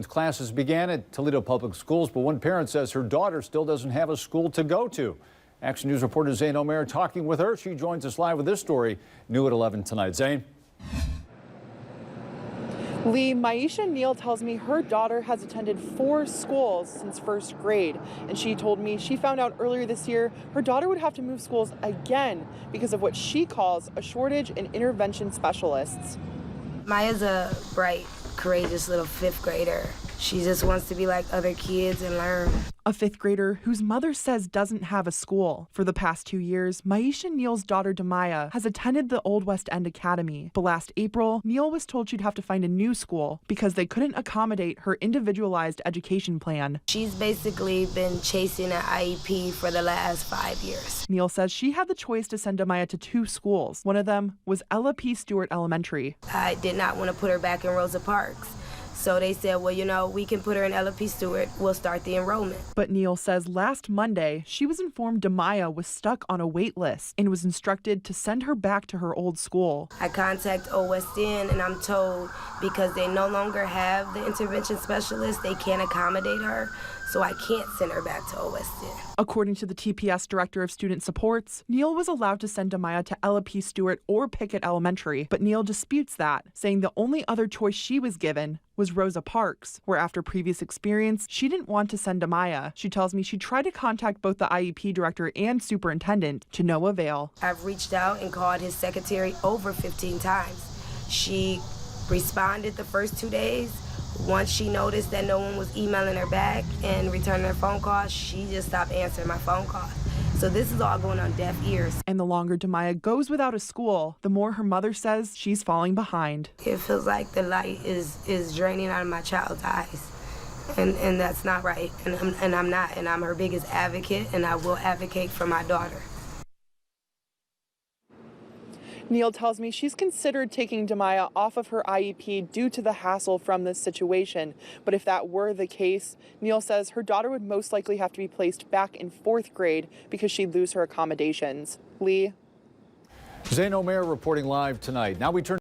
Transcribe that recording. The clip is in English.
Classes began at Toledo Public Schools, but one parent says her daughter still doesn't have a school to go to. Action News reporter Zane Omer talking with her. She joins us live with this story, new at 11 tonight. Zane. Lee, Maisha Neal tells me her daughter has attended 4 schools since first grade, and she told me she found out earlier this year her daughter would have to move schools again because of what she calls a shortage in intervention specialists. Maya's a bright, courageous little 5th grader. She just wants to be like other kids and learn. A 5th grader whose mother says doesn't have a school. For the past 2 years, Maisha Neal's daughter Demaya has attended the Old West End Academy. But last April, Neal was told she'd have to find a new school because they couldn't accommodate her individualized education plan. She's basically been chasing an IEP for the last 5 years. Neal says she had the choice to send Demaya to 2 schools. One of them was Ella P. Stewart Elementary. I did not want to put her back in Rosa Parks. So they said, well, you know, we can put her in Ella P. Stewart. We'll start the enrollment. But Neal says last Monday, she was informed Demaya was stuck on a wait list and was instructed to send her back to her old school. I contact Old West End and I'm told because they no longer have the intervention specialist, they can't accommodate her. So I can't send her back to Old West End. According to the TPS Director of Student Supports, Neal was allowed to send Demaya to Ella P. Stewart or Pickett Elementary, but Neal disputes that, saying the only other choice she was given was Rosa Parks, where after previous experience, she didn't want to send Demaya. She tells me she tried to contact both the IEP director and superintendent to no avail. I've reached out and called his secretary over 15 times. She responded the first 2 days. Once she noticed that no one was emailing her back and returning her phone calls, she just stopped answering my phone calls. So this is all going on deaf ears. And the longer Demaya goes without a school, the more her mother says she's falling behind. It feels like the light is draining out of my child's eyes. And that's not right. And I'm not. And I'm her biggest advocate, and I will advocate for my daughter. Neal tells me she's considered taking Demaya off of her IEP due to the hassle from this situation. But if that were the case, Neal says her daughter would most likely have to be placed back in 4th grade because she'd lose her accommodations. Lee? Zane Omer reporting live tonight. Now we turn